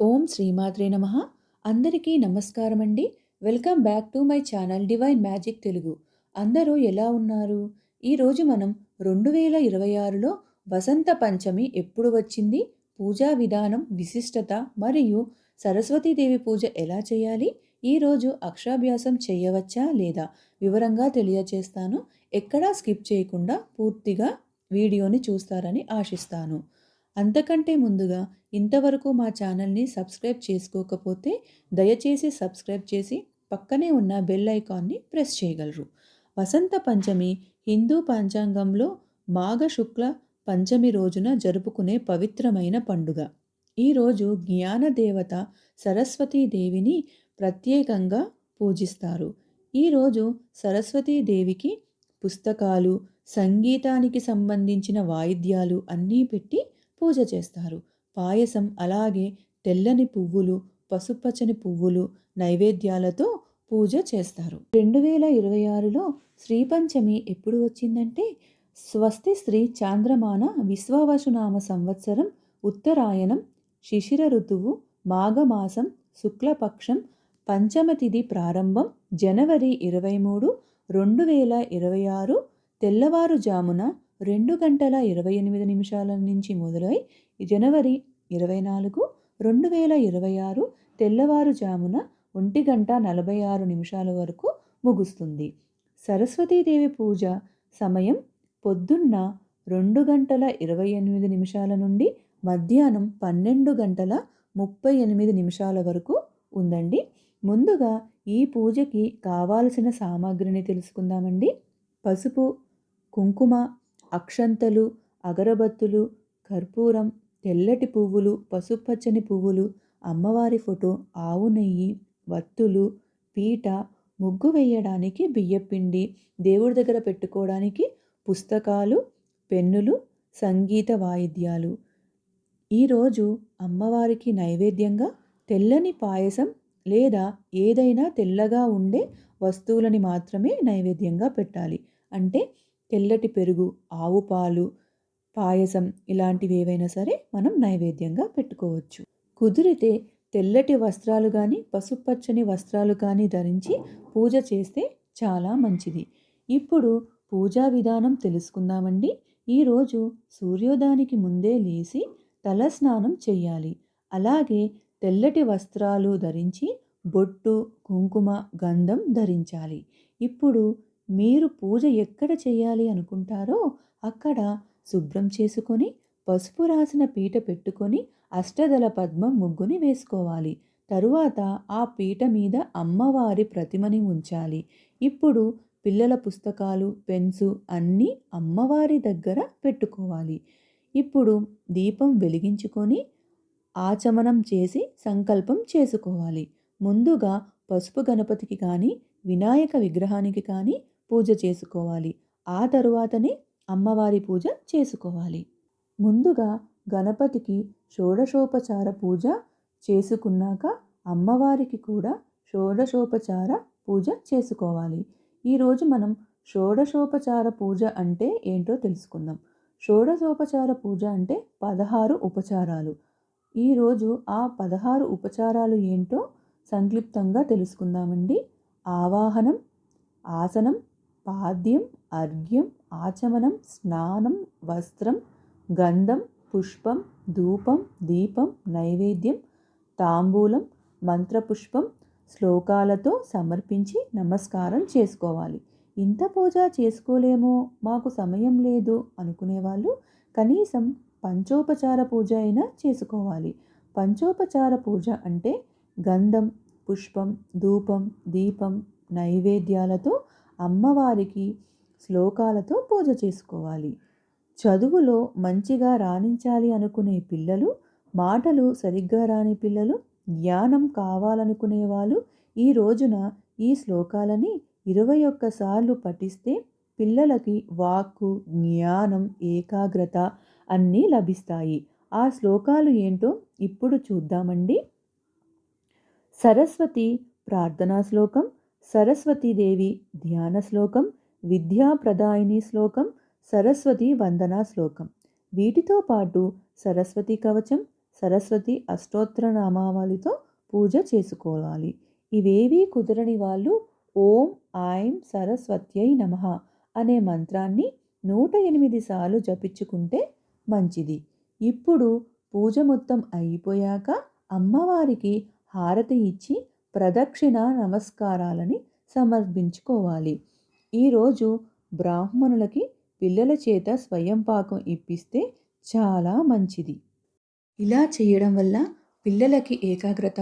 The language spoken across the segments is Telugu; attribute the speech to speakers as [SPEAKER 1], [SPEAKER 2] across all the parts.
[SPEAKER 1] ఓం శ్రీమాత్రే నమః. అందరికీ నమస్కారం అండి. Welcome back to my channel divine magic Telugu. అందరూ ఎలా ఉన్నారు? ఈరోజు మనం 2026లో వసంత పంచమి ఎప్పుడు వచ్చింది, పూజా విధానం, విశిష్టత మరియు సరస్వతీదేవి పూజ ఎలా చేయాలి, ఈరోజు అక్షరాభ్యాసం చేయవచ్చా లేదా వివరంగా తెలియచేస్తాను. ఎక్కడా స్కిప్ చేయకుండా పూర్తిగా వీడియోని చూస్తారని ఆశిస్తాను. అంతకంటే ముందుగా ఇంతవరకు మా ఛానల్ని సబ్స్క్రైబ్ చేసుకోకపోతే దయచేసి సబ్స్క్రైబ్ చేసి పక్కనే ఉన్న బెల్ ఐకాన్ని ప్రెస్ చేయగలరు. వసంత పంచమి హిందూ పంచాంగంలో మాఘ శుక్ల పంచమి రోజున జరుపుకునే పవిత్రమైన పండుగ. ఈరోజు జ్ఞానదేవత సరస్వతీదేవిని ప్రత్యేకంగా పూజిస్తారు. ఈరోజు సరస్వతీదేవికి పుస్తకాలు, సంగీతానికి సంబంధించిన వాయిద్యాలు అన్నీ పెట్టి పూజ చేస్తారు. పాయసం, అలాగే తెల్లని పువ్వులు, పసుపచ్చని పువ్వులు నైవేద్యాలతో పూజ చేస్తారు. 2026లో శ్రీపంచమి ఎప్పుడు వచ్చిందంటే, స్వస్తి శ్రీ చాంద్రమాన విశ్వావసునామ సంవత్సరం, ఉత్తరాయణం, శిశిర ఋతువు, మాఘమాసం, శుక్లపక్షం, పంచమ తిథి ప్రారంభం జనవరి 23, 2026 తెల్లవారుజామున 2:28 నుంచి మొదలై జనవరి 24, 2026 తెల్లవారుజామున 1:46 వరకు ముగుస్తుంది. సరస్వతీదేవి పూజ సమయం పొద్దున్న 2:28 నుండి మధ్యాహ్నం 12:38 వరకు ఉందండి. ముందుగా ఈ పూజకి కావాల్సిన సామాగ్రిని తెలుసుకుందామండి. పసుపు, కుంకుమ, అక్షంతలు, అగరబత్తులు, కర్పూరం, తెల్లటి పువ్వులు, పసుపచ్చని పువ్వులు, అమ్మవారి ఫోటో, ఆవు నెయ్యి, వత్తులు, పీట, ముగ్గు వేయడానికి బియ్యపిండి, దేవుడి దగ్గర పెట్టుకోవడానికి పుస్తకాలు, పెన్నులు, సంగీత వాయిద్యాలు. ఈరోజు అమ్మవారికి నైవేద్యంగా తెల్లని పాయసం లేదా ఏదైనా తెల్లగా ఉండే వస్తువులని మాత్రమే నైవేద్యంగా పెట్టాలి. అంటే తెల్లటి పెరుగు, ఆవు పాలు, పాయసం ఇలాంటివి ఏవైనా సరే మనం నైవేద్యంగా పెట్టుకోవచ్చు. కుదిరితే తెల్లటి వస్త్రాలు కానీ, పసుపచ్చని వస్త్రాలు కానీ ధరించి పూజ చేస్తే చాలా మంచిది. ఇప్పుడు పూజా విధానం తెలుసుకుందామండి. ఈరోజు సూర్యోదయానికి ముందే లేచి తలస్నానం చేయాలి. అలాగే తెల్లటి వస్త్రాలు ధరించి బొట్టు, కుంకుమ, గంధం ధరించాలి. ఇప్పుడు మీరు పూజ ఎక్కడ చేయాలి అనుకుంటారో అక్కడ శుభ్రం చేసుకొని పసుపు రాసిన పీట పెట్టుకొని అష్టదళ పద్మం ముగ్గుని వేసుకోవాలి. తరువాత ఆ పీట మీద అమ్మవారి ప్రతిమని ఉంచాలి. ఇప్పుడు పిల్లల పుస్తకాలు, పెన్స్ అన్నీ అమ్మవారి దగ్గర పెట్టుకోవాలి. ఇప్పుడు దీపం వెలిగించుకొని ఆచమనం చేసి సంకల్పం చేసుకోవాలి. ముందుగా పసుపు గణపతికి కానీ, వినాయక విగ్రహానికి కానీ పూజ చేసుకోవాలి. ఆ తరువాతనే అమ్మవారి పూజ చేసుకోవాలి. ముందుగా గణపతికి షోడశోపచార పూజ చేసుకున్నాక అమ్మవారికి కూడా షోడశోపచార పూజ చేసుకోవాలి. ఈరోజు మనం షోడశోపచార పూజ అంటే ఏంటో తెలుసుకుందాం. షోడశోపచార పూజ అంటే 16 ఉపచారాలు. ఈరోజు ఆ 16 ఉపచారాలు ఏంటో సంక్లిప్తంగా తెలుసుకుందామండి. ఆవాహనం, ఆసనం, పాద్యం, అర్ఘ్యం, ఆచమనం, స్నానం, వస్త్రం, గంధం, పుష్పం, ధూపం, దీపం, నైవేద్యం, తాంబూలం, మంత్రపుష్పం, శ్లోకాలతో సమర్పించి నమస్కారం చేసుకోవాలి. ఇంత పూజ చేసుకోలేమో, మాకు సమయం లేదు అనుకునేవాళ్ళు కనీసం పంచోపచార పూజ అయినా చేసుకోవాలి. పంచోపచార పూజ అంటే గంధం, పుష్పం, ధూపం, దీపం, నైవేద్యాలతో అమ్మవారికి శ్లోకాలతో పూజ చేసుకోవాలి. చదువులో మంచిగా రాణించాలి అనుకునే పిల్లలు, మాటలు సరిగ్గా రాని పిల్లలు, జ్ఞానం కావాలనుకునే వాళ్ళు ఈ రోజున ఈ శ్లోకాలని 21 సార్లు పఠిస్తే పిల్లలకి వాక్కు, జ్ఞానం, ఏకాగ్రత అన్నీ లభిస్తాయి. ఆ శ్లోకాలు ఏంటో ఇప్పుడు చూద్దామండి. సరస్వతి ప్రార్థనా శ్లోకం, సరస్వతీదేవి ధ్యాన శ్లోకం, విద్యాప్రదాయిని శ్లోకం, సరస్వతి వందనా శ్లోకం. వీటితో పాటు సరస్వతి కవచం, సరస్వతి అష్టోత్తర నామావళితో పూజ చేసుకోవాలి. ఇవేవీ కుదరని వాళ్ళు ఓం ఐం సరస్వత్యై నమః అనే మంత్రాన్ని 108 సార్లు జపించుకుంటే మంచిది. ఇప్పుడు పూజ మొత్తం అయిపోయాక అమ్మవారికి హారతి ఇచ్చి ప్రదక్షిణ నమస్కారాలని సమర్పించుకోవాలి. ఈరోజు బ్రాహ్మణులకి పిల్లల చేత స్వయం పాకం ఇప్పిస్తే చాలా మంచిది. ఇలా చేయడం వల్ల పిల్లలకి ఏకాగ్రత,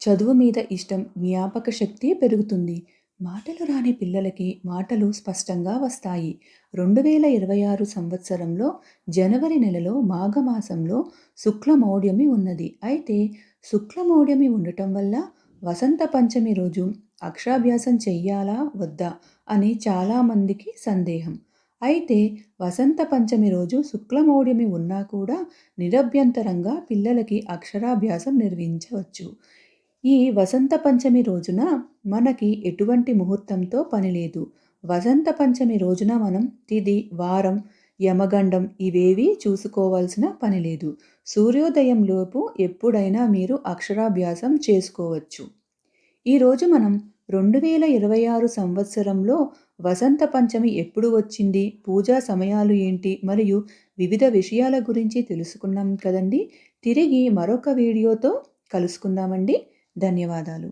[SPEAKER 1] చదువు మీద ఇష్టం, జ్ఞాపక శక్తి పెరుగుతుంది. మాటలు రాని పిల్లలకి మాటలు స్పష్టంగా వస్తాయి. 2026 సంవత్సరంలో జనవరి నెలలో మాఘమాసంలో శుక్లమౌఢ్యమి ఉన్నది. అయితే శుక్లమౌఢ్యమి ఉండటం వల్ల వసంత పంచమి రోజు అక్షరాభ్యాసం చెయ్యాలా వద్దా అని చాలామందికి సందేహం. అయితే వసంత పంచమి రోజు శుక్లమౌఢ్యమి ఉన్నా కూడా నిరభ్యంతరంగా పిల్లలకి అక్షరాభ్యాసం నిర్వహించవచ్చు. ఈ వసంత పంచమి రోజున మనకి ఎటువంటి ముహూర్తంతో పని లేదు. వసంత పంచమి రోజున మనం తిథి, వారం, యమగండం ఇవేవీ చూసుకోవాల్సిన పని లేదు. సూర్యోదయంలోపు ఎప్పుడైనా మీరు అక్షరాభ్యాసం చేసుకోవచ్చు. ఈరోజు మనం 2026 సంవత్సరంలో వసంత పంచమి ఎప్పుడు వచ్చింది, పూజా సమయాలు ఏంటి మరియు వివిధ విషయాల గురించి తెలుసుకున్నాం కదండి. తిరిగి మరొక వీడియోతో కలుసుకుందామండి. ధన్యవాదాలు.